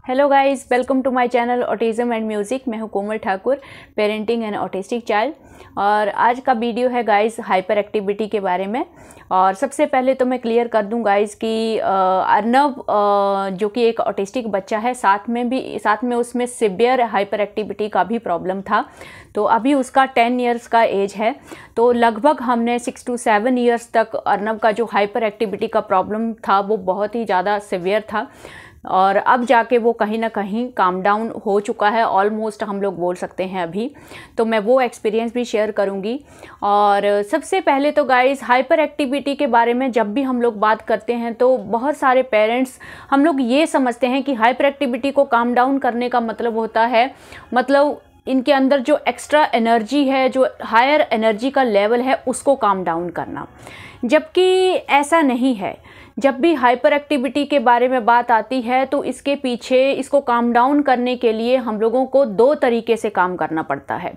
Hello guys, welcome to my channel autism and music. मैं हूं Komal Thakur, parenting and autistic child. और आज का वीडियो है गाइस हाइपर एक्टिविटी के बारे में। और सबसे पहले तो मैं क्लियर कर दूं गाइस कि अर्नब जो कि एक ऑटिस्टिक बच्चा है, साथ में उसमें सिवियर हाइपर एक्टिविटी का भी प्रॉब्लम था। तो अभी उसका 10 इयर्स का एज है। तो लगभग हमने 6 to 7 इयर्स तक अर्नब का जो हाइपर एक्टिविटी का प्रॉब्लम था वो बहुत ही ज़्यादा सिवियर था। और अब जाके वो कहीं ना कहीं काम डाउन हो चुका है, ऑलमोस्ट हम लोग बोल सकते हैं अभी। तो मैं वो एक्सपीरियंस भी शेयर करूंगी। और सबसे पहले तो गाइस, हाइपर एक्टिविटी के बारे में जब भी हम लोग बात करते हैं तो बहुत सारे पेरेंट्स हम लोग ये समझते हैं कि हाइपर एक्टिविटी को काम डाउन करने का मतलब होता है, मतलब इनके अंदर जो एक्स्ट्रा एनर्जी है, जो हायर एनर्जी का लेवल है, उसको काम डाउन करना। जबकि ऐसा नहीं है। जब भी हाइपर एक्टिविटी के बारे में बात आती है तो इसके पीछे इसको काम डाउन करने के लिए हम लोगों को 2 तरीके से काम करना पड़ता है।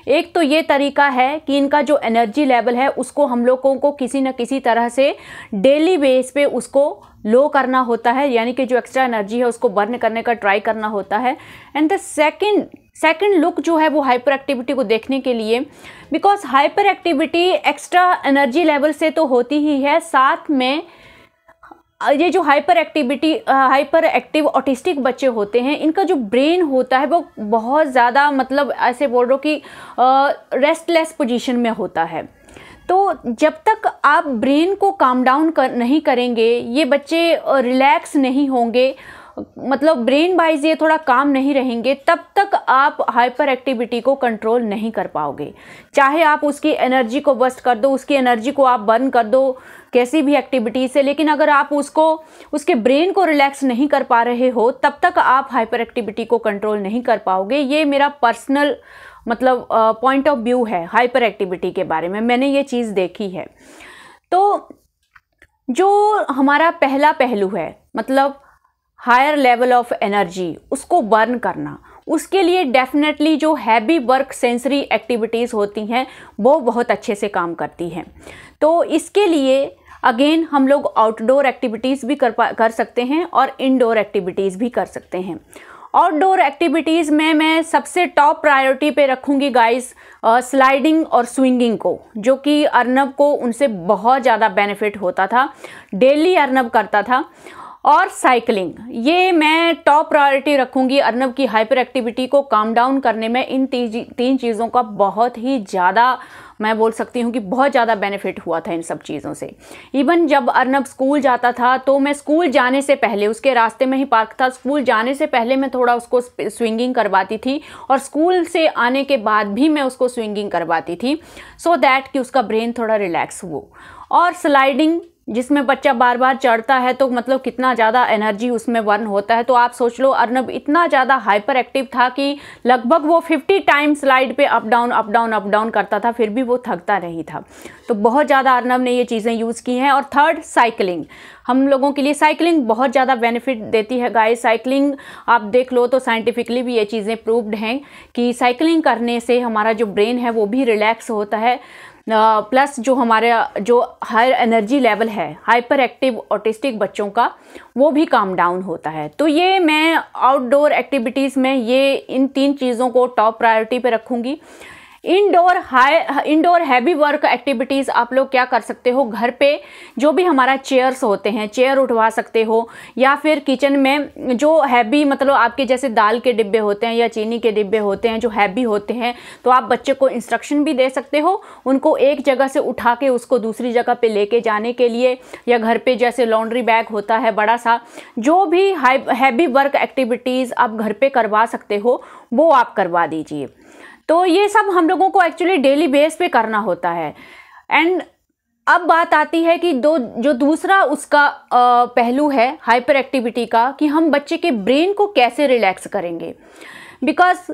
एक तो ये तरीका है कि इनका जो एनर्जी लेवल है उसको हम लोगों को किसी न किसी तरह से डेली बेस पे उसको लो करना होता है, यानी कि जो एक्स्ट्रा एनर्जी है उसको बर्न करने का ट्राई करना होता है। एंड द सेकंड लुक जो है वो हाइपर एक्टिविटी को देखने के लिए, because hyper activity extra energy level से तो होती ही है, साथ में ये जो हाइपर एक्टिव ऑटिस्टिक बच्चे होते हैं, इनका जो ब्रेन होता है वो बहुत ज़्यादा, मतलब ऐसे बोल रहे हो कि रेस्टलेस पोजीशन में होता है। तो जब तक आप ब्रेन को काम डाउन नहीं करेंगे, ये बच्चे रिलैक्स नहीं होंगे, मतलब ब्रेन वाइज ये थोड़ा काम नहीं रहेंगे, तब तक आप हाइपर एक्टिविटी को कंट्रोल नहीं कर पाओगे। चाहे आप उसकी एनर्जी को बस्ट कर दो, उसकी एनर्जी को आप बर्न कर दो कैसी भी एक्टिविटी से, लेकिन अगर आप उसके ब्रेन को रिलैक्स नहीं कर पा रहे हो, तब तक आप हाइपर एक्टिविटी को कंट्रोल नहीं कर पाओगे। ये मेरा पर्सनल मतलब पॉइंट ऑफ व्यू है हाइपर एक्टिविटी के बारे में, मैंने ये चीज़ देखी है। तो जो हमारा पहला पहलू है, मतलब हायर लेवल ऑफ एनर्जी, उसको बर्न करना, उसके लिए डेफिनेटली जो हैवी वर्क सेंसरी एक्टिविटीज़ होती हैं वो बहुत अच्छे से काम करती हैं। तो इसके लिए अगेन हम लोग आउटडोर एक्टिविटीज़ भी कर सकते हैं और इनडोर एक्टिविटीज़ भी कर सकते हैं। आउटडोर एक्टिविटीज़ में मैं सबसे टॉप प्रायोरिटी पे रखूँगी गाइस स्लाइडिंग और स्विंगिंग को, जो कि अर्नब को उनसे बहुत ज़्यादा बेनिफिट होता था, डेली अर्नब करता था। और साइकिलिंग, ये मैं टॉप प्रायोरिटी रखूँगी अर्नब की हाइपर एक्टिविटी को काम डाउन करने में। इन 3 चीज़ों का बहुत ही ज़्यादा, मैं बोल सकती हूँ कि बहुत ज़्यादा बेनिफिट हुआ था इन सब चीज़ों से। इवन जब अर्नब स्कूल जाता था तो मैं स्कूल जाने से पहले, उसके रास्ते में ही पार्क था, स्कूल जाने से पहले मैं थोड़ा उसको स्विंगिंग करवाती थी, और स्कूल से आने के बाद भी मैं उसको स्विंगिंग करवाती थी, सो दैट कि उसका ब्रेन थोड़ा रिलैक्स हो। और स्लाइडिंग, जिसमें बच्चा बार बार चढ़ता है तो मतलब कितना ज़्यादा एनर्जी उसमें बर्न होता है। तो आप सोच लो, अर्नब इतना ज़्यादा हाइपर एक्टिव था कि लगभग वो 50 टाइम स्लाइड पे अप डाउन करता था, फिर भी वो थकता नहीं था। तो बहुत ज़्यादा अर्नब ने ये चीज़ें यूज़ की हैं। और थर्ड, साइकिलिंग। हम लोगों के लिए साइकिलिंग बहुत ज़्यादा बेनिफिट देती है गाइस। साइकिलिंग आप देख लो तो साइंटिफिकली भी ये चीज़ें प्रूव्ड हैं कि साइकिलिंग करने से हमारा जो ब्रेन है वो भी रिलैक्स होता है, प्लस जो हमारा जो हायर एनर्जी लेवल है हाइपर एक्टिव ऑटिस्टिक बच्चों का, वो भी काम डाउन होता है। तो ये मैं आउटडोर एक्टिविटीज़ में इन 3 चीज़ों को टॉप प्रायोरिटी पे रखूँगी। इंडोर हैवी वर्क एक्टिविटीज़ आप लोग क्या कर सकते हो, घर पे जो भी हमारा चेयर्स होते हैं, चेयर उठवा सकते हो, या फिर किचन में जो हैवी, मतलब आपके जैसे दाल के डिब्बे होते हैं या चीनी के डिब्बे होते हैं जो हैवी होते हैं, तो आप बच्चे को इंस्ट्रक्शन भी दे सकते हो उनको एक जगह से उठा के उसको दूसरी जगह पे लेके जाने के लिए, या घर पे जैसे लॉन्ड्री बैग होता है बड़ा सा, जो भी हैवी वर्क एक्टिविटीज़ आप घर पे करवा सकते हो वो आप करवा दीजिए। तो ये सब हम लोगों को एक्चुअली डेली बेस पे करना होता है। एंड अब बात आती है कि जो दूसरा उसका पहलू है हाइपर एक्टिविटी का, कि हम बच्चे के ब्रेन को कैसे रिलैक्स करेंगे। बिकॉज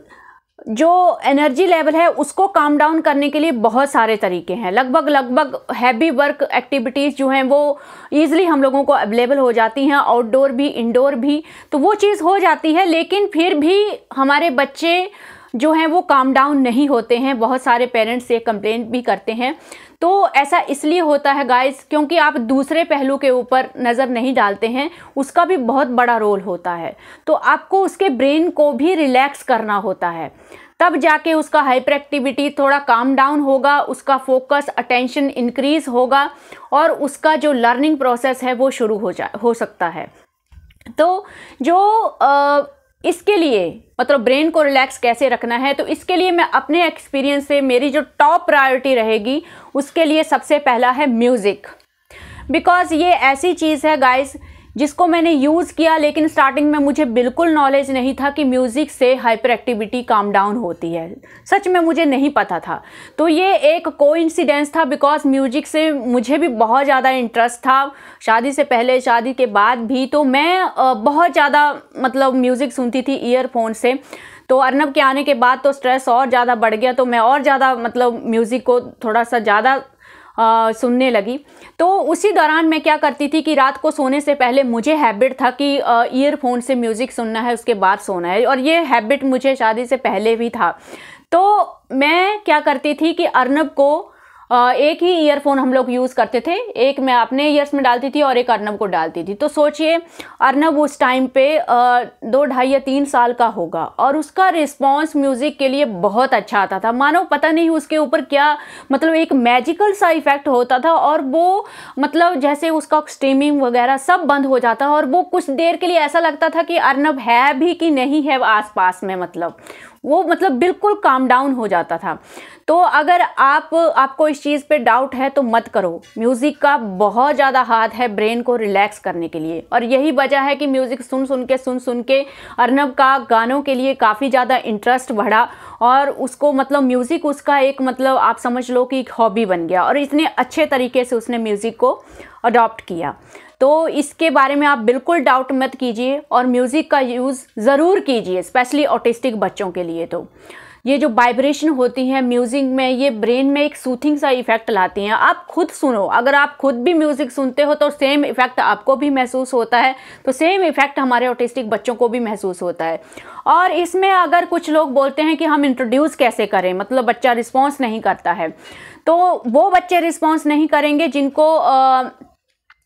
जो एनर्जी लेवल है उसको काम डाउन करने के लिए बहुत सारे तरीके हैं। लगभग हैवी वर्क एक्टिविटीज़ जो हैं वो ईज़िली हम लोगों को अवेलेबल हो जाती हैं, आउटडोर भी इंडोर भी, तो वो चीज़ हो जाती है। लेकिन फिर भी हमारे बच्चे जो हैं वो काम डाउन नहीं होते हैं। बहुत सारे पेरेंट्स ये कंप्लेंट भी करते हैं। तो ऐसा इसलिए होता है गाइस क्योंकि आप दूसरे पहलू के ऊपर नज़र नहीं डालते हैं, उसका भी बहुत बड़ा रोल होता है। तो आपको उसके ब्रेन को भी रिलैक्स करना होता है, तब जाके उसका हाइपर एक्टिविटी थोड़ा काम डाउन होगा, उसका फोकस अटेंशन इंक्रीज होगा और उसका जो लर्निंग प्रोसेस है वो शुरू हो सकता है। तो जो इसके लिए मतलब ब्रेन को रिलैक्स कैसे रखना है, तो इसके लिए मैं अपने एक्सपीरियंस से मेरी जो टॉप प्रायोरिटी रहेगी उसके लिए सबसे पहला है म्यूज़िक। बिकॉज़ ये ऐसी चीज़ है गाइस जिसको मैंने यूज़ किया, लेकिन स्टार्टिंग में मुझे बिल्कुल नॉलेज नहीं था कि म्यूज़िक से हाइपर एक्टिविटी काम डाउन होती है। सच में मुझे नहीं पता था। तो ये एक कोइंसिडेंस था, बिकॉज़ म्यूज़िक से मुझे भी बहुत ज़्यादा इंटरेस्ट था, शादी से पहले, शादी के बाद भी। तो मैं बहुत ज़्यादा मतलब म्यूज़िक सुनती थी ईयरफोन से। तो अर्नब के आने के बाद तो स्ट्रेस और ज़्यादा बढ़ गया, तो मैं और ज़्यादा मतलब म्यूज़िक को थोड़ा सा ज़्यादा सुनने लगी। तो उसी दौरान मैं क्या करती थी कि रात को सोने से पहले मुझे हैबिट था कि ईयरफोन से म्यूज़िक सुनना है, उसके बाद सोना है, और ये हैबिट मुझे शादी से पहले भी था। तो मैं क्या करती थी कि अर्नब को एक ही ईयरफोन हम लोग यूज़ करते थे, एक मैं अपने ईयर्स में डालती थी और एक अर्नब को डालती थी। तो सोचिए अर्नब उस टाइम पे 2, 2.5 या 3 साल का होगा और उसका रिस्पॉन्स म्यूज़िक के लिए बहुत अच्छा आता था। मानो पता नहीं उसके ऊपर क्या मतलब एक मैजिकल सा इफेक्ट होता था, और वो मतलब जैसे उसका स्ट्रीमिंग वगैरह सब बंद हो जाता और वो कुछ देर के लिए ऐसा लगता था कि अर्नब है भी कि नहीं है आसपास में, मतलब वो मतलब बिल्कुल काम डाउन हो जाता था। तो अगर आपको इस चीज़ पे डाउट है तो मत करो, म्यूज़िक का बहुत ज़्यादा हाथ है ब्रेन को रिलैक्स करने के लिए। और यही वजह है कि म्यूज़िक सुन सुन के अर्नब का गानों के लिए काफ़ी ज़्यादा इंटरेस्ट बढ़ा और उसको मतलब म्यूज़िक उसका एक मतलब आप समझ लो कि एक हॉबी बन गया, और इतने अच्छे तरीके से उसने म्यूज़िक को अडॉप्ट किया। तो इसके बारे में आप बिल्कुल डाउट मत कीजिए और म्यूज़िक का यूज़ ज़रूर कीजिए, स्पेशली ऑटिस्टिक बच्चों के लिए। तो ये जो वाइब्रेशन होती हैं म्यूज़िक में, ये ब्रेन में एक सूथिंग सा इफेक्ट लाती हैं। आप खुद सुनो, अगर आप खुद भी म्यूज़िक सुनते हो तो सेम इफेक्ट आपको भी महसूस होता है, तो सेम इफेक्ट हमारे ऑटिस्टिक बच्चों को भी महसूस होता है। और इसमें अगर कुछ लोग बोलते हैं कि हम इंट्रोड्यूस कैसे करें, मतलब बच्चा रिस्पॉन्स नहीं करता है, तो वो बच्चे रिस्पॉन्स नहीं करेंगे जिनको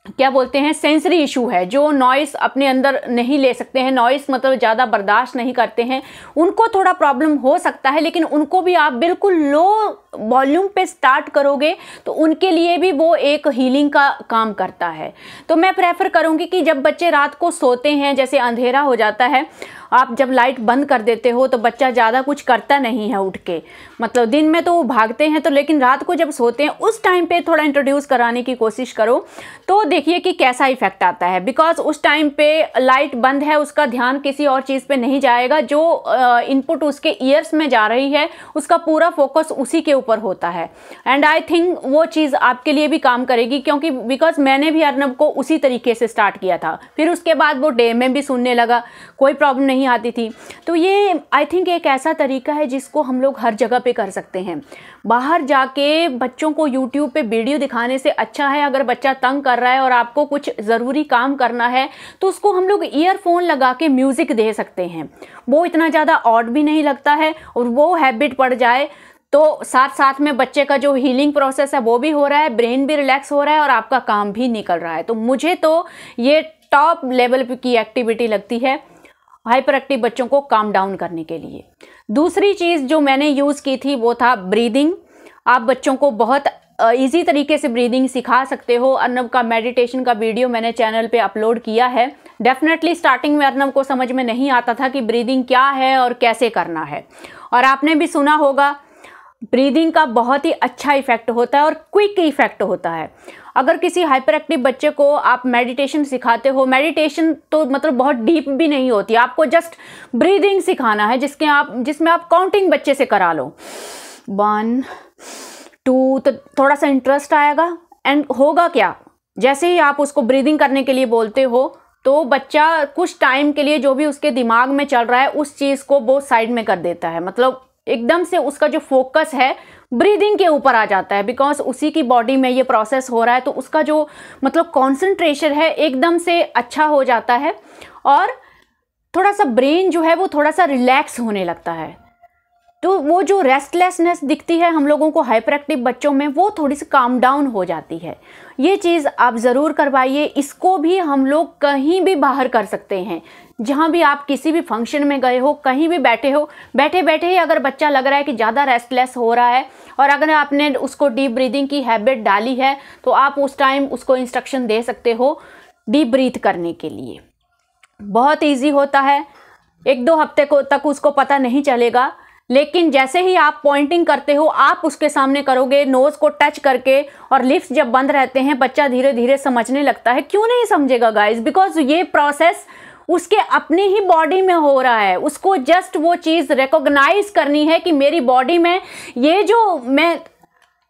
क्या बोलते हैं सेंसरी इशू है, जो नॉइस अपने अंदर नहीं ले सकते हैं, नॉइस मतलब ज़्यादा बर्दाश्त नहीं करते हैं, उनको थोड़ा प्रॉब्लम हो सकता है। लेकिन उनको भी आप बिल्कुल लो वॉल्यूम पे स्टार्ट करोगे तो उनके लिए भी वो एक हीलिंग का काम करता है। तो मैं प्रेफर करूँगी कि जब बच्चे रात को सोते हैं, जैसे अंधेरा हो जाता है, आप जब लाइट बंद कर देते हो तो बच्चा ज़्यादा कुछ करता नहीं है उठ के, मतलब दिन में तो वो भागते हैं, तो लेकिन रात को जब सोते हैं उस टाइम पे थोड़ा इंट्रोड्यूस कराने की कोशिश करो, तो देखिए कि कैसा इफेक्ट आता है। बिकॉज उस टाइम पे लाइट बंद है, उसका ध्यान किसी और चीज़ पे नहीं जाएगा, जो इनपुट उसके ईयर्स में जा रही है उसका पूरा फोकस उसी के ऊपर होता है। एंड आई थिंक वो चीज़ आपके लिए भी काम करेगी, क्योंकि बिकॉज मैंने भी अर्नब को उसी तरीके से स्टार्ट किया था, फिर उसके बाद वो डे में भी सुनने लगा, कोई प्रॉब्लम नहीं आती थी। तो ये आई थिंक एक ऐसा तरीका है जिसको हम लोग हर जगह पे कर सकते हैं। बाहर जाके बच्चों को यूट्यूब पे वीडियो दिखाने से अच्छा है, अगर बच्चा तंग कर रहा है और आपको कुछ ज़रूरी काम करना है तो उसको हम लोग ईयरफोन लगा के म्यूज़िक दे सकते हैं। वो इतना ज़्यादा ऑड भी नहीं लगता है और वो हैबिट पड़ जाए तो साथ साथ में बच्चे का जो हीलिंग प्रोसेस है वो भी हो रहा है, ब्रेन भी रिलैक्स हो रहा है और आपका काम भी निकल रहा है। तो मुझे तो ये टॉप लेवल की एक्टिविटी लगती है हाइपर एक्टिव बच्चों को काम डाउन करने के लिए। दूसरी चीज़ जो मैंने यूज़ की थी वो था ब्रीदिंग। आप बच्चों को बहुत इजी तरीके से ब्रीदिंग सिखा सकते हो। अर्नब का मेडिटेशन का वीडियो मैंने चैनल पे अपलोड किया है। डेफिनेटली स्टार्टिंग में अर्नब को समझ में नहीं आता था कि ब्रीदिंग क्या है और कैसे करना है, और आपने भी सुना होगा ब्रीदिंग का बहुत ही अच्छा इफेक्ट होता है और क्विक इफेक्ट होता है। अगर किसी हाइपर एक्टिव बच्चे को आप मेडिटेशन सिखाते हो, मेडिटेशन तो मतलब बहुत डीप भी नहीं होती, आपको जस्ट ब्रीदिंग सिखाना है जिसमें आप काउंटिंग बच्चे से करा लो, 1 2, तो थोड़ा सा इंटरेस्ट आएगा। एंड होगा क्या, जैसे ही आप उसको ब्रीदिंग करने के लिए बोलते हो तो बच्चा कुछ टाइम के लिए जो भी उसके दिमाग में चल रहा है उस चीज़ को वो साइड में कर देता है, मतलब एकदम से उसका जो फोकस है ब्रीदिंग के ऊपर आ जाता है, बिकॉज उसी की बॉडी में ये प्रोसेस हो रहा है। तो उसका जो मतलब कॉन्सेंट्रेशन है एकदम से अच्छा हो जाता है और थोड़ा सा ब्रेन जो है वो थोड़ा सा रिलैक्स होने लगता है। तो वो जो रेस्टलेसनेस दिखती है हम लोगों को हाइपर एक्टिव बच्चों में, वो थोड़ी सी काम डाउन हो जाती है। ये चीज़ आप ज़रूर करवाइए। इसको भी हम लोग कहीं भी बाहर कर सकते हैं, जहाँ भी आप किसी भी फंक्शन में गए हो, कहीं भी बैठे हो, बैठे बैठे ही अगर बच्चा लग रहा है कि ज़्यादा रेस्टलेस हो रहा है और अगर आपने उसको डीप ब्रीदिंग की हैबिट डाली है तो आप उस टाइम उसको इंस्ट्रक्शन दे सकते हो डीप ब्रीथ करने के लिए। बहुत ईजी होता है, 1-2 हफ्ते को तक उसको पता नहीं चलेगा, लेकिन जैसे ही आप पॉइंटिंग करते हो, आप उसके सामने करोगे नोज़ को टच करके और लिप्स जब बंद रहते हैं, बच्चा धीरे धीरे समझने लगता है। क्यों नहीं समझेगा गाइज? बिकॉज ये प्रोसेस उसके अपने ही बॉडी में हो रहा है। उसको जस्ट वो चीज़ रिकॉग्नाइज करनी है कि मेरी बॉडी में ये जो मैं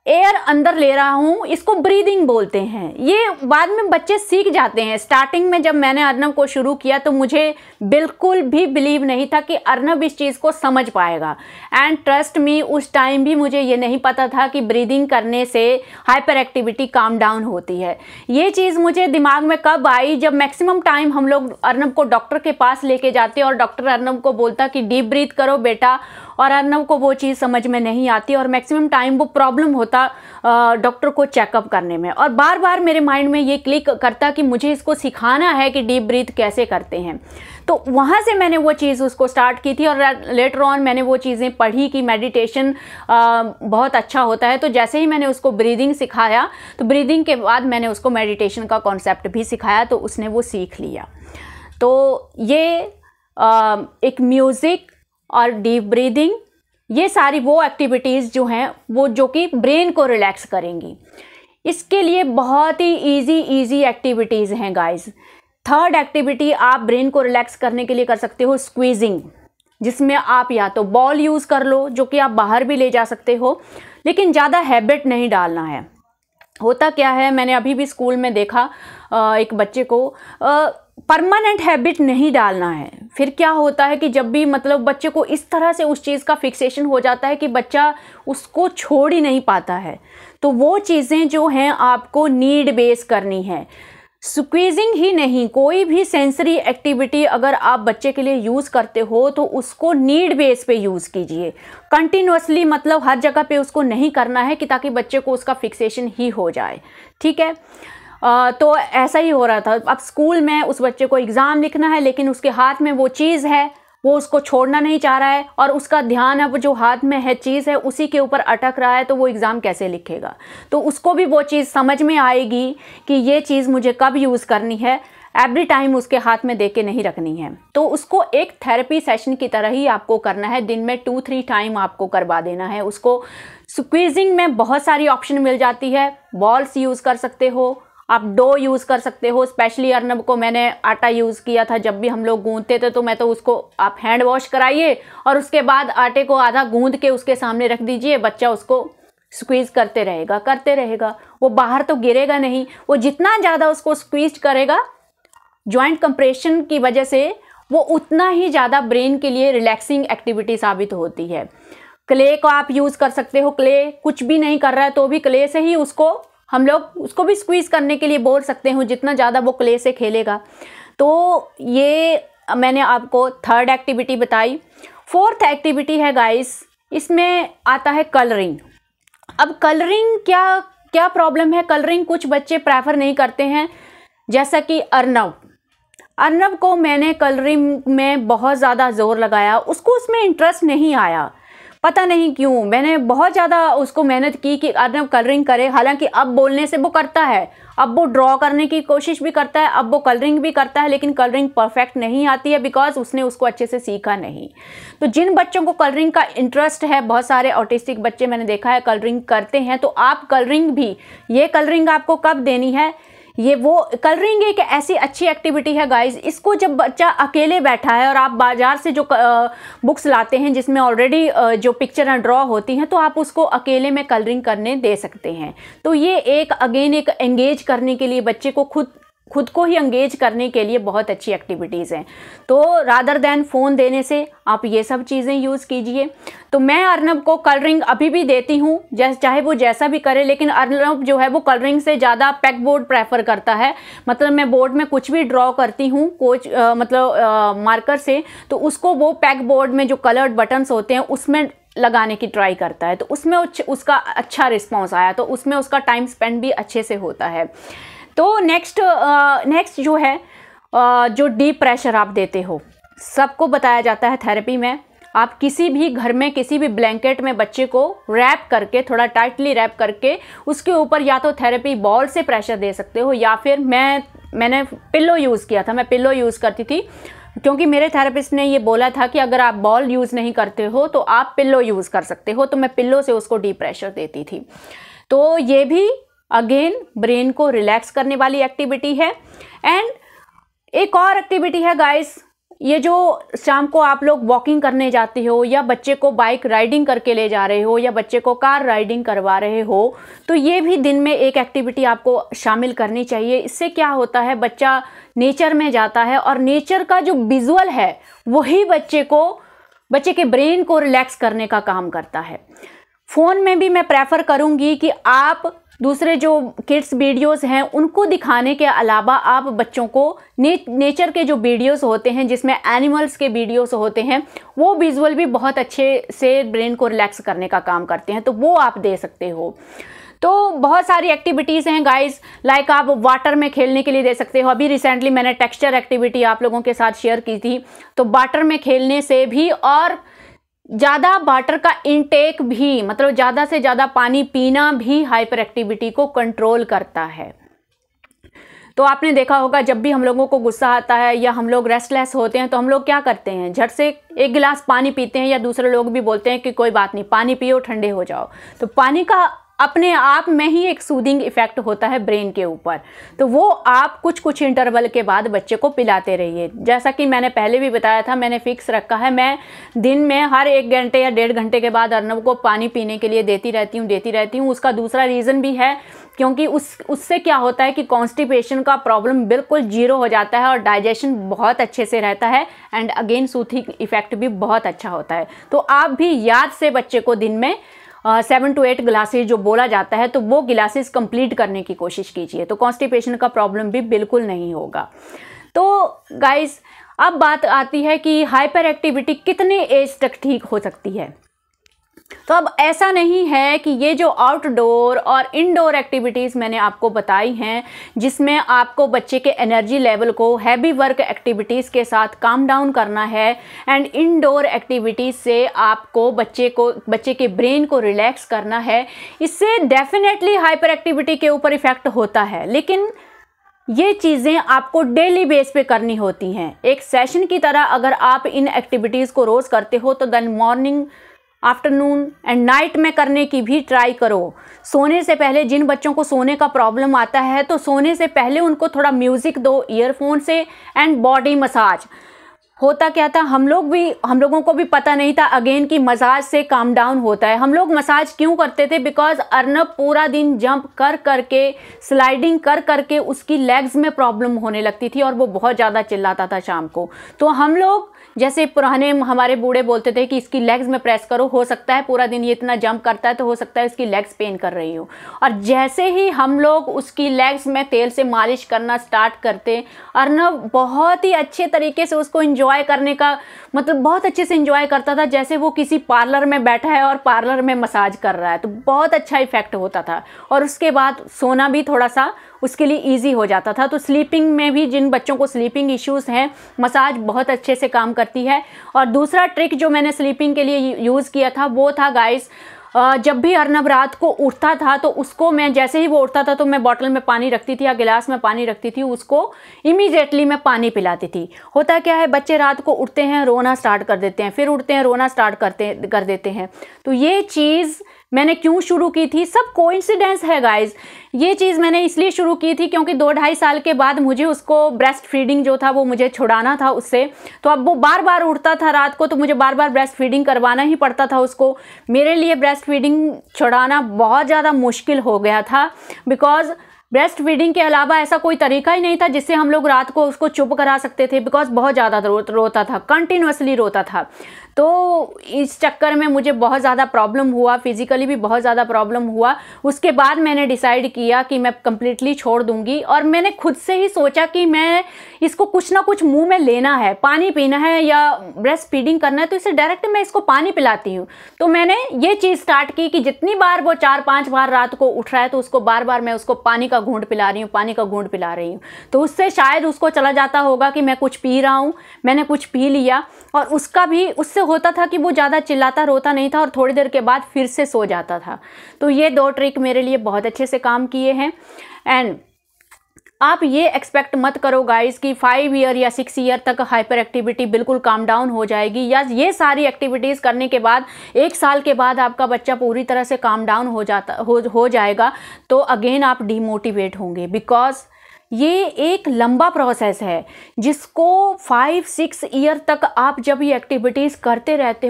एयर अंदर ले रहा हूँ, इसको ब्रीदिंग बोलते हैं। ये बाद में बच्चे सीख जाते हैं। स्टार्टिंग में जब मैंने अर्नब को शुरू किया तो मुझे बिल्कुल भी बिलीव नहीं था कि अर्नब इस चीज़ को समझ पाएगा। एंड ट्रस्ट मी, उस टाइम भी मुझे ये नहीं पता था कि ब्रीदिंग करने से हाइपर एक्टिविटी काम डाउन होती है। ये चीज़ मुझे दिमाग में कब आई, जब मैक्सिमम टाइम हम लोग अर्नब को डॉक्टर के पास लेके जाते और डॉक्टर अर्नब को बोलता कि डीप ब्रीथ करो बेटा, और अर्नब को वो चीज़ समझ में नहीं आती और मैक्सिमम टाइम वो प्रॉब्लम होता डॉक्टर को चेकअप करने में। और बार बार मेरे माइंड में ये क्लिक करता कि मुझे इसको सिखाना है कि डीप ब्रीथ कैसे करते हैं। तो वहाँ से मैंने वो चीज़ उसको स्टार्ट की थी और लेटर ऑन मैंने वो चीज़ें पढ़ी कि मेडिटेशन बहुत अच्छा होता है। तो जैसे ही मैंने उसको ब्रीदिंग सिखाया, तो ब्रीदिंग के बाद मैंने उसको मेडिटेशन का कॉन्सेप्ट भी सिखाया, तो उसने वो सीख लिया। तो ये एक म्यूज़िक और डीप ब्रीदिंग, ये सारी वो एक्टिविटीज़ जो हैं वो जो कि ब्रेन को रिलैक्स करेंगी। इसके लिए बहुत ही इजी एक्टिविटीज़ हैं गाइस। थर्ड एक्टिविटी आप ब्रेन को रिलैक्स करने के लिए कर सकते हो स्क्वीजिंग, जिसमें आप या तो बॉल यूज़ कर लो, जो कि आप बाहर भी ले जा सकते हो, लेकिन ज़्यादा हैबिट नहीं डालना है। होता क्या है, मैंने अभी भी स्कूल में देखा एक बच्चे को परमानेंट हैबिट नहीं डालना है। फिर क्या होता है कि जब भी मतलब बच्चे को इस तरह से उस चीज़ का फिक्सेशन हो जाता है कि बच्चा उसको छोड़ ही नहीं पाता है। तो वो चीज़ें जो हैं आपको नीड बेस करनी है। स्क्वीजिंग ही नहीं, कोई भी सेंसरी एक्टिविटी अगर आप बच्चे के लिए यूज़ करते हो तो उसको नीड बेस पे यूज़ कीजिए। कंटिन्यूसली मतलब हर जगह पे उसको नहीं करना है कि ताकि बच्चे को उसका फिक्सेशन ही हो जाए। ठीक है, तो ऐसा ही हो रहा था। अब स्कूल में उस बच्चे को एग्ज़ाम लिखना है, लेकिन उसके हाथ में वो चीज़ है, वो उसको छोड़ना नहीं चाह रहा है और उसका ध्यान अब जो हाथ में है चीज़ है उसी के ऊपर अटक रहा है, तो वो एग्ज़ाम कैसे लिखेगा? तो उसको भी वो चीज़ समझ में आएगी कि ये चीज़ मुझे कब यूज़ करनी है, एवरी टाइम उसके हाथ में दे के नहीं रखनी है। तो उसको एक थेरेपी सेशन की तरह ही आपको करना है, दिन में 2-3 टाइम आपको करवा देना है उसको। स्क्वीजिंग में बहुत सारी ऑप्शन मिल जाती है, बॉल्स यूज़ कर सकते हो, आप डो यूज़ कर सकते हो। स्पेशली अर्नब को मैंने आटा यूज़ किया था, जब भी हम लोग गूंदते थे तो मैं तो उसको, आप हैंड वॉश कराइए और उसके बाद आटे को आधा गूंद के उसके सामने रख दीजिए, बच्चा उसको स्क्वीज़ करते रहेगा, वो बाहर तो गिरेगा नहीं। वो जितना ज़्यादा उसको स्क्वीज करेगा जॉइंट कंप्रेशन की वजह से, वो उतना ही ज़्यादा ब्रेन के लिए रिलैक्सिंग एक्टिविटी साबित होती है। क्ले को आप यूज़ कर सकते हो, क्ले कुछ भी नहीं कर रहा है तो भी क्ले से ही उसको हम लोग उसको भी स्क्वीज़ करने के लिए बोल सकते हो, जितना ज़्यादा वो क्ले से खेलेगा। तो ये मैंने आपको थर्ड एक्टिविटी बताई। फोर्थ एक्टिविटी है गाइस, इसमें आता है कलरिंग। अब कलरिंग क्या प्रॉब्लम है, कलरिंग कुछ बच्चे प्रेफर नहीं करते हैं, जैसा कि अर्नब को मैंने कलरिंग में बहुत ज़्यादा ज़ोर लगाया, उसको उसमें इंटरेस्ट नहीं आया, पता नहीं क्यों। मैंने बहुत ज़्यादा उसको मेहनत की कि अर्नब कलरिंग करे, हालांकि अब बोलने से वो करता है, अब वो ड्रॉ करने की कोशिश भी करता है, अब वो कलरिंग भी करता है, लेकिन कलरिंग परफेक्ट नहीं आती है बिकॉज उसने उसको अच्छे से सीखा नहीं। तो जिन बच्चों को कलरिंग का इंटरेस्ट है, बहुत सारे ऑटिस्टिक बच्चे मैंने देखा है कलरिंग करते हैं, तो आप कलरिंग भी, ये कलरिंग आपको कब देनी है, ये वो कलरिंग एक ऐसी अच्छी एक्टिविटी है गाइस, इसको जब बच्चा अकेले बैठा है और आप बाज़ार से जो बुक्स लाते हैं जिसमें ऑलरेडी जो पिक्चर ड्रॉ होती हैं, तो आप उसको अकेले में कलरिंग करने दे सकते हैं। तो ये एक अगेन एक एंगेज करने के लिए, बच्चे को खुद को ही एंगेज करने के लिए बहुत अच्छी एक्टिविटीज़ हैं। तो रादर दैन फ़ोन देने से आप ये सब चीज़ें यूज़ कीजिए। तो मैं अर्नब को कलरिंग अभी भी देती हूँ, चाहे वो जैसा भी करे, लेकिन अर्नब जो है वो कलरिंग से ज़्यादा पैक बोर्ड प्रेफर करता है। मतलब मैं बोर्ड में कुछ भी ड्रॉ करती हूँ मार्कर से, तो उसको वो पैक बोर्ड में जो कलर्ड बटन्स होते हैं उसमें लगाने की ट्राई करता है, तो उसमें उसका अच्छा रिस्पॉन्स आया, तो उसमें उसका टाइम स्पेंड भी अच्छे से होता है। तो नेक्स्ट जो है जो डीप प्रेशर आप देते हो, सबको बताया जाता है थेरेपी में, आप किसी भी घर में किसी भी ब्लैंकेट में बच्चे को रैप करके, थोड़ा टाइटली रैप करके उसके ऊपर या तो थेरेपी बॉल से प्रेशर दे सकते हो, या फिर मैंने पिल्लो यूज़ किया था, मैं पिल्लो यूज़ करती थी, क्योंकि मेरे थेरेपिस्ट ने ये बोला था कि अगर आप बॉल यूज़ नहीं करते हो तो आप पिल्लो यूज़ कर सकते हो, तो मैं पिल्लो से उसको डीप प्रेशर देती थी। तो ये भी अगेन ब्रेन को रिलैक्स करने वाली एक्टिविटी है। एंड एक और एक्टिविटी है गाइस, ये जो शाम को आप लोग वॉकिंग करने जाते हो, या बच्चे को बाइक राइडिंग करके ले जा रहे हो, या बच्चे को कार राइडिंग करवा रहे हो, तो ये भी दिन में एक एक्टिविटी आपको शामिल करनी चाहिए। इससे क्या होता है, बच्चा नेचर में जाता है और नेचर का जो विजुअल है वही बच्चे के ब्रेन को रिलैक्स करने का काम करता है। फ़ोन में भी मैं प्रेफर करूँगी कि आप दूसरे जो किड्स वीडियोस हैं उनको दिखाने के अलावा आप बच्चों को नेचर के जो वीडियोस होते हैं, जिसमें एनिमल्स के वीडियोस होते हैं, वो विजुअल भी बहुत अच्छे से ब्रेन को रिलैक्स करने का काम करते हैं, तो वो आप दे सकते हो। तो बहुत सारी एक्टिविटीज़ हैं गाइस, लाइक आप वाटर में खेलने के लिए दे सकते हो। अभी रिसेंटली मैंने टेक्सचर एक्टिविटी आप लोगों के साथ शेयर की थी, तो वाटर में खेलने से भी, और ज़्यादा वाटर का इनटेक भी, मतलब ज़्यादा से ज़्यादा पानी पीना भी हाइपर एक्टिविटी को कंट्रोल करता है। तो आपने देखा होगा जब भी हम लोगों को गुस्सा आता है या हम लोग रेस्टलेस होते हैं तो हम लोग क्या करते हैं, झट से एक गिलास पानी पीते हैं, या दूसरे लोग भी बोलते हैं कि कोई बात नहीं, पानी पियो, ठंडे हो जाओ। तो पानी का अपने आप में ही एक सूदिंग इफेक्ट होता है ब्रेन के ऊपर, तो वो आप कुछ इंटरवल के बाद बच्चे को पिलाते रहिए। जैसा कि मैंने पहले भी बताया था, मैंने फिक्स रखा है, मैं दिन में हर 1 घंटे या 1.5 घंटे के बाद अर्नब को पानी पीने के लिए देती रहती हूँ। उसका दूसरा रीज़न भी है, क्योंकि उससे क्या होता है कि कॉन्स्टिपेशन का प्रॉब्लम बिल्कुल 0 हो जाता है और डाइजेशन बहुत अच्छे से रहता है, एंड अगेन सूथिंग इफेक्ट भी बहुत अच्छा होता है। तो आप भी याद से बच्चे को दिन में 7 to 8 गिलासेस जो बोला जाता है, तो वो गिलासेस कंप्लीट करने की कोशिश कीजिए, तो कॉन्स्टिपेशन का प्रॉब्लम भी बिल्कुल नहीं होगा। तो गाइस, अब बात आती है कि हाइपर एक्टिविटी कितने एज तक ठीक हो सकती है। तो अब ऐसा नहीं है कि ये जो आउटडोर और इनडोर एक्टिविटीज़ मैंने आपको बताई हैं, जिसमें आपको बच्चे के एनर्जी लेवल को हैवी वर्क एक्टिविटीज़ के साथ काम डाउन करना है, एंड इनडोर एक्टिविटीज़ से आपको बच्चे के ब्रेन को रिलैक्स करना है, इससे डेफिनेटली हाइपर एक्टिविटी के ऊपर इफ़ेक्ट होता है। लेकिन ये चीज़ें आपको डेली बेस पे करनी होती हैं। एक सेशन की तरह अगर आप इन एक्टिविटीज़ को रोज़ करते हो, तो then morning, afternoon and night में करने की भी ट्राई करो। सोने से पहले, जिन बच्चों को सोने का प्रॉब्लम आता है, तो सोने से पहले उनको थोड़ा म्यूज़िक दो ईयरफोन से, एंड बॉडी मसाज। होता क्या था, हम लोगों को भी पता नहीं था अगेन कि मसाज से काम डाउन होता है। हम लोग मसाज क्यों करते थे, बिकॉज अर्नब पूरा दिन जंप कर करके, स्लाइडिंग कर करके उसकी लेग्स में प्रॉब्लम होने लगती थी और वो बहुत ज़्यादा चिल्लाता था शाम को। तो हम लोग, जैसे पुराने हमारे बूढ़े बोलते थे कि इसकी लेग्स में प्रेस करो, हो सकता है पूरा दिन ये इतना जंप करता है तो हो सकता है इसकी लेग्स पेन कर रही हो। और जैसे ही हम लोग उसकी लेग्स में तेल से मालिश करना स्टार्ट करते, अर्नब बहुत ही अच्छे तरीके से उसको एंजॉय करने का, मतलब बहुत अच्छे से एंजॉय करता था, जैसे वो किसी पार्लर में बैठा है और पार्लर में मसाज कर रहा है। तो बहुत अच्छा इफेक्ट होता था, और उसके बाद सोना भी थोड़ा सा उसके लिए इजी हो जाता था। तो स्लीपिंग में भी, जिन बच्चों को स्लीपिंग इश्यूज़ हैं, मसाज बहुत अच्छे से काम करती है। और दूसरा ट्रिक जो मैंने स्लीपिंग के लिए यूज़ किया था वो था गाइस, जब भी अर्नब रात को उठता था तो उसको मैं, जैसे ही वो उठता था तो मैं बॉटल में पानी रखती थी या गिलास में पानी रखती थी, उसको इमीडिएटली मैं पानी पिलाती थी। होता क्या है, बच्चे रात को उठते हैं, रोना स्टार्ट कर देते हैं, फिर उठते हैं, रोना स्टार्ट कर देते हैं। तो ये चीज़ मैंने क्यों शुरू की थी, सब कोइंसिडेंस है गाइज। ये चीज़ मैंने इसलिए शुरू की थी क्योंकि 2-2.5 साल के बाद मुझे उसको ब्रेस्ट फीडिंग जो था वो मुझे छुड़ाना था उससे। तो अब वो बार बार उठता था रात को, तो मुझे बार बार ब्रेस्ट फीडिंग करवाना ही पड़ता था उसको। मेरे लिए ब्रेस्ट फीडिंग छुड़ाना बहुत ज़्यादा मुश्किल हो गया था, बिकॉज ब्रेस्ट फीडिंग के अलावा ऐसा कोई तरीका ही नहीं था जिससे हम लोग रात को उसको चुप करा सकते थे, बिकॉज बहुत ज़्यादा रोता था, कंटिन्यूसली रोता था। तो इस चक्कर में मुझे बहुत ज़्यादा प्रॉब्लम हुआ, फिज़िकली भी बहुत ज़्यादा प्रॉब्लम हुआ। उसके बाद मैंने डिसाइड किया कि मैं कम्प्लीटली छोड़ दूँगी, और मैंने खुद से ही सोचा कि मैं इसको कुछ ना कुछ मुंह में लेना है, पानी पीना है या ब्रेस्ट फीडिंग करना है, तो इसे डायरेक्ट मैं इसको पानी पिलाती हूँ। तो मैंने ये चीज़ स्टार्ट की कि जितनी बार वो 4-5 बार रात को उठ रहा है तो उसको बार बार मैं उसको पानी का घूंट पिला रही हूँ, पानी का घूंट पिला रही हूँ। तो उससे शायद उसको चला जाता होगा कि मैं कुछ पी रहा हूँ, मैंने कुछ पी लिया, और उसका भी उससे होता था कि वो ज़्यादा चिल्लाता रोता नहीं था और थोड़ी देर के बाद फिर से सो जाता था। तो ये 2 ट्रिक मेरे लिए बहुत अच्छे से काम किए हैं। एंड आप ये एक्सपेक्ट मत करो गाइस कि 5 ईयर या 6 ईयर तक हाइपर एक्टिविटी बिल्कुल काम डाउन हो जाएगी, या ये सारी एक्टिविटीज़ करने के बाद 1 साल के बाद आपका बच्चा पूरी तरह से काम डाउन हो जाएगा। तो अगेन आप डिमोटिवेट होंगे, बिकॉज ये एक लंबा प्रोसेस है जिसको 5-6 ईयर तक आप जब ये एक्टिविटीज़ करते रहते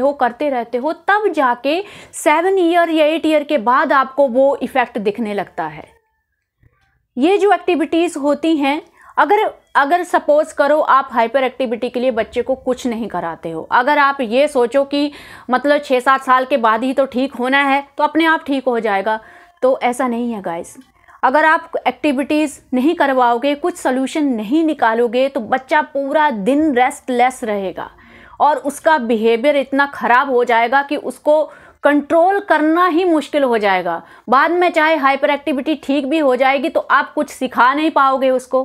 हो तब जाके 7 ईयर या 8 ईयर के बाद आपको वो इफ़ेक्ट दिखने लगता है। ये जो एक्टिविटीज़ होती हैं, अगर सपोज करो आप हाइपर एक्टिविटी के लिए बच्चे को कुछ नहीं कराते हो, अगर आप ये सोचो कि मतलब 6-7 साल के बाद ही तो ठीक होना है तो अपने आप ठीक हो जाएगा, तो ऐसा नहीं है गाइस। अगर आप एक्टिविटीज़ नहीं करवाओगे, कुछ सोल्यूशन नहीं निकालोगे, तो बच्चा पूरा दिन रेस्टलेस रहेगा और उसका बिहेवियर इतना ख़राब हो जाएगा कि उसको कंट्रोल करना ही मुश्किल हो जाएगा। बाद में चाहे हाइपर एक्टिविटी ठीक भी हो जाएगी तो आप कुछ सिखा नहीं पाओगे उसको।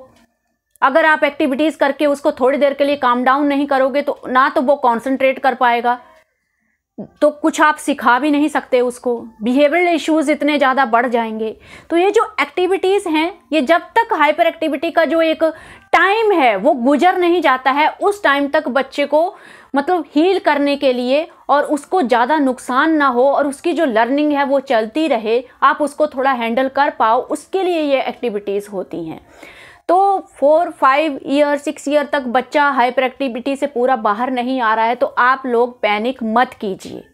अगर आप एक्टिविटीज़ करके उसको थोड़ी देर के लिए काम डाउन नहीं करोगे तो ना तो वो कॉन्सेंट्रेट कर पाएगा, तो कुछ आप सिखा भी नहीं सकते उसको। बिहेवियरल इश्यूज़ इतने ज़्यादा बढ़ जाएंगे। तो ये जो एक्टिविटीज़ हैं, ये जब तक हाइपर एक्टिविटी का जो एक टाइम है वो गुजर नहीं जाता है, उस टाइम तक बच्चे को मतलब हील करने के लिए और उसको ज़्यादा नुकसान ना हो और उसकी जो लर्निंग है वो चलती रहे, आप उसको थोड़ा हैंडल कर पाओ, उसके लिए ये एक्टिविटीज़ होती हैं। तो 4-5 ईयर 6 ईयर तक बच्चा हाइपर एक्टिविटी से पूरा बाहर नहीं आ रहा है तो आप लोग पैनिक मत कीजिए,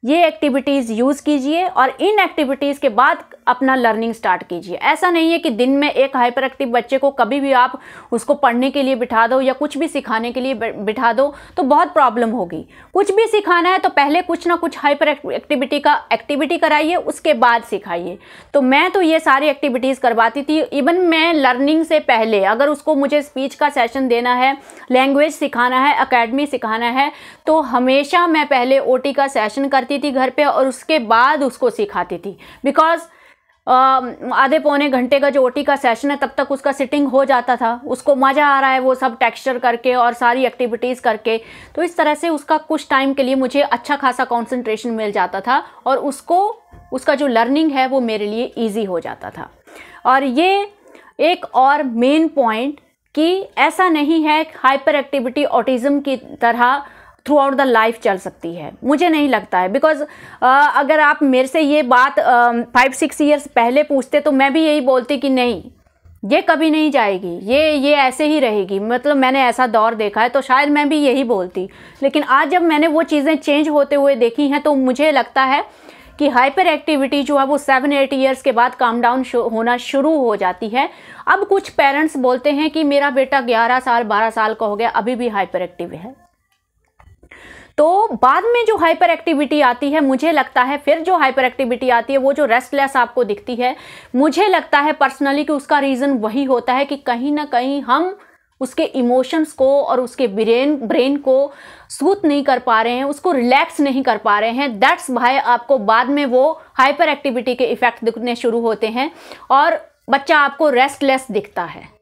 ये एक्टिविटीज़ यूज़ कीजिए और इन एक्टिविटीज़ के बाद अपना लर्निंग स्टार्ट कीजिए। ऐसा नहीं है कि दिन में एक हाइपर एक्टिव बच्चे को कभी भी आप उसको पढ़ने के लिए बिठा दो या कुछ भी सिखाने के लिए बिठा दो तो बहुत प्रॉब्लम होगी। कुछ भी सिखाना है तो पहले कुछ ना कुछ हाइपर एक्टिविटी कराइए, उसके बाद सिखाइए। तो मैं तो ये सारी एक्टिविटीज़ करवाती थी। इवन मैं लर्निंग से पहले अगर उसको मुझे स्पीच का सेशन देना है, लैंग्वेज सिखाना है, एकेडमी सिखाना है, तो हमेशा मैं पहले ओटी का सेशन करती थी घर पे और उसके बाद उसको सिखाती थी। बिकॉज आधे पौने घंटे का जो ओटी का सेशन है तब तक उसका सिटिंग हो जाता था, उसको मज़ा आ रहा है वो सब टेक्सचर करके और सारी एक्टिविटीज़ करके। तो इस तरह से उसका कुछ टाइम के लिए मुझे अच्छा खासा कंसंट्रेशन मिल जाता था और उसका जो लर्निंग है वो मेरे लिए ईजी हो जाता था। और ये एक और मेन पॉइंट कि ऐसा नहीं है हाइपर एक्टिविटी ऑटिज़म की तरह थ्रू आउट द लाइफ चल सकती है, मुझे नहीं लगता है। बिकॉज अगर आप मेरे से ये बात 5-6 ईयर्स पहले पूछते तो मैं भी यही बोलती कि नहीं, ये कभी नहीं जाएगी, ये ऐसे ही रहेगी, मतलब मैंने ऐसा दौर देखा है, तो शायद मैं भी यही बोलती। लेकिन आज जब मैंने वो चीज़ें चेंज होते हुए देखी हैं तो मुझे लगता है कि हाइपर एक्टिविटी जो है वो 7-8 ईयर्स के बाद काम डाउन होना शुरू हो जाती है। अब कुछ पेरेंट्स बोलते हैं कि मेरा बेटा 11 साल 12 साल का हो गया, अभी भी हाइपर एक्टिव है। तो बाद में जो हाइपर एक्टिविटी आती है, मुझे लगता है फिर जो हाइपर एक्टिविटी आती है वो जो रेस्टलेस आपको दिखती है, मुझे लगता है पर्सनली कि उसका रीज़न वही होता है कि कहीं ना कहीं हम उसके इमोशंस को और उसके ब्रेन को सूट नहीं कर पा रहे हैं, उसको रिलैक्स नहीं कर पा रहे हैं। दैट्स वाई आपको बाद में वो हाइपर एक्टिविटी के इफ़ेक्ट दिखने शुरू होते हैं और बच्चा आपको रेस्टलेस दिखता है।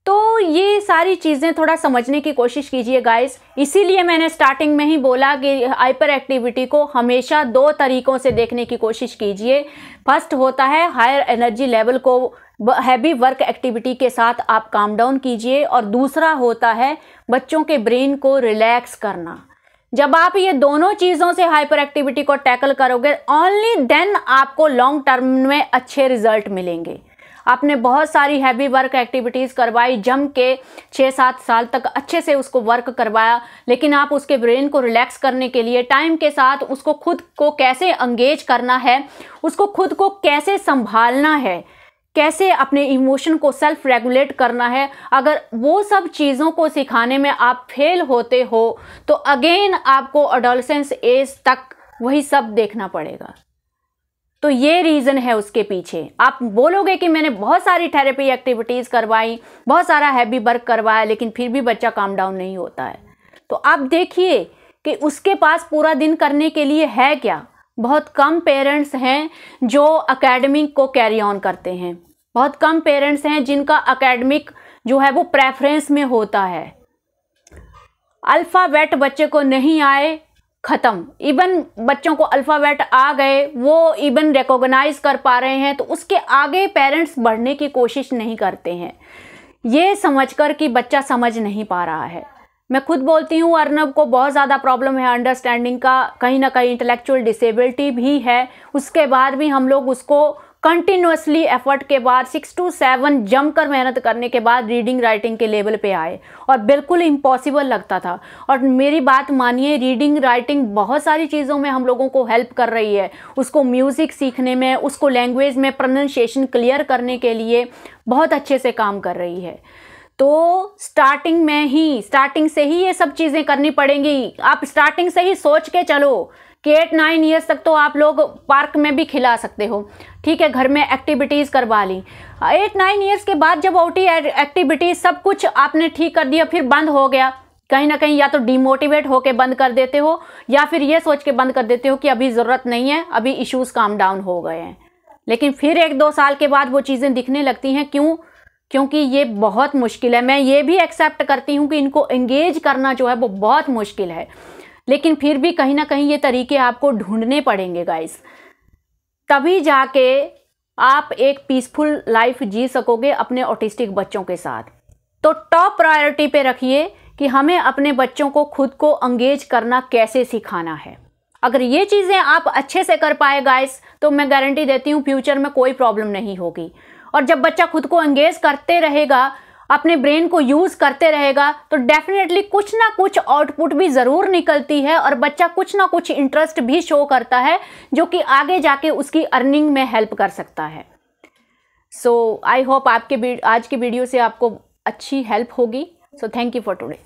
तो ये सारी चीज़ें थोड़ा समझने की कोशिश कीजिए गाइस। इसीलिए मैंने स्टार्टिंग में ही बोला कि हाइपर एक्टिविटी को हमेशा 2 तरीकों से देखने की कोशिश कीजिए। फर्स्ट होता है हायर एनर्जी लेवल को हैवी वर्क एक्टिविटी के साथ आप काम डाउन कीजिए, और दूसरा होता है बच्चों के ब्रेन को रिलैक्स करना। जब आप ये दोनों चीज़ों से हाइपर एक्टिविटी को टैकल करोगे, ओनली देन आपको लॉन्ग टर्म में अच्छे रिजल्ट मिलेंगे। आपने बहुत सारी हैवी वर्क एक्टिविटीज़ करवाई, जम के 6-7 साल तक अच्छे से उसको वर्क करवाया, लेकिन आप उसके ब्रेन को रिलैक्स करने के लिए टाइम के साथ उसको खुद को कैसे एंगेज करना है, उसको खुद को कैसे संभालना है, कैसे अपने इमोशन को सेल्फ रेगुलेट करना है, अगर वो सब चीज़ों को सिखाने में आप फेल होते हो तो अगेन आपको एडोलेसेंस एज तक वही सब देखना पड़ेगा। तो ये रीज़न है उसके पीछे। आप बोलोगे कि मैंने बहुत सारी थेरेपी एक्टिविटीज़ करवाई, बहुत सारा हैवी वर्क करवाया, लेकिन फिर भी बच्चा काम डाउन नहीं होता है, तो आप देखिए कि उसके पास पूरा दिन करने के लिए है क्या। बहुत कम पेरेंट्स हैं जो एकेडमिक को कैरी ऑन करते हैं, बहुत कम पेरेंट्स हैं जिनका एकेडमिक जो है वो प्रेफरेंस में होता है। अल्फ़ाबेट बच्चे को नहीं आए, ख़त्म। इवन बच्चों को अल्फ़ाबेट आ गए, वो इवन रिकॉग्नाइज कर पा रहे हैं, तो उसके आगे पेरेंट्स बढ़ने की कोशिश नहीं करते हैं, ये समझकर कि बच्चा समझ नहीं पा रहा है। मैं खुद बोलती हूँ अर्नब को बहुत ज़्यादा प्रॉब्लम है अंडरस्टैंडिंग का, कहीं ना कहीं इंटेलेक्चुअल डिसेबिलिटी भी है। उसके बाद भी हम लोग उसको कंटिन्यूसली एफर्ट के बाद 6 to 7 जमकर मेहनत करने के बाद रीडिंग राइटिंग के लेवल पे आए, और बिल्कुल इम्पॉसिबल लगता था। और मेरी बात मानिए, रीडिंग राइटिंग बहुत सारी चीज़ों में हम लोगों को हेल्प कर रही है। उसको म्यूज़िक सीखने में, उसको लैंग्वेज में प्रोनाउंसिएशन क्लियर करने के लिए बहुत अच्छे से काम कर रही है। तो स्टार्टिंग से ही ये सब चीज़ें करनी पड़ेंगी। आप स्टार्टिंग से ही सोच के चलो कि 8-9 ईयर्स तक तो आप लोग पार्क में भी खिला सकते हो, ठीक है, घर में एक्टिविटीज़ करवा ली। 8-9 ईयर्स के बाद जब आउटी एक्टिविटीज़ सब कुछ आपने ठीक कर दिया, फिर बंद हो गया, कहीं ना कहीं या तो डिमोटिवेट होके बंद कर देते हो, या फिर ये सोच के बंद कर देते हो कि अभी ज़रूरत नहीं है, अभी इश्यूज़ काम डाउन हो गए हैं। लेकिन फिर 1-2 साल के बाद वो चीज़ें दिखने लगती हैं। क्यों? क्योंकि ये बहुत मुश्किल है। मैं ये भी एक्सेप्ट करती हूँ कि इनको एंगेज करना जो है वो बहुत मुश्किल है, लेकिन फिर भी कहीं ना कहीं ये तरीके आपको ढूंढने पड़ेंगे गाइस, तभी जाके आप एक पीसफुल लाइफ जी सकोगे अपने ऑटिस्टिक बच्चों के साथ। तो टॉप प्रायोरिटी पे रखिए कि हमें अपने बच्चों को खुद को एंगेज करना कैसे सिखाना है। अगर ये चीज़ें आप अच्छे से कर पाए गाइस, तो मैं गारंटी देती हूँ फ्यूचर में कोई प्रॉब्लम नहीं होगी। और जब बच्चा खुद को एंगेज करते रहेगा, अपने ब्रेन को यूज़ करते रहेगा, तो डेफिनेटली कुछ ना कुछ आउटपुट भी ज़रूर निकलती है, और बच्चा कुछ ना कुछ इंटरेस्ट भी शो करता है, जो कि आगे जाके उसकी अर्निंग में हेल्प कर सकता है। सो आई होप आज के वीडियो से आपको अच्छी हेल्प होगी। So thank you for today.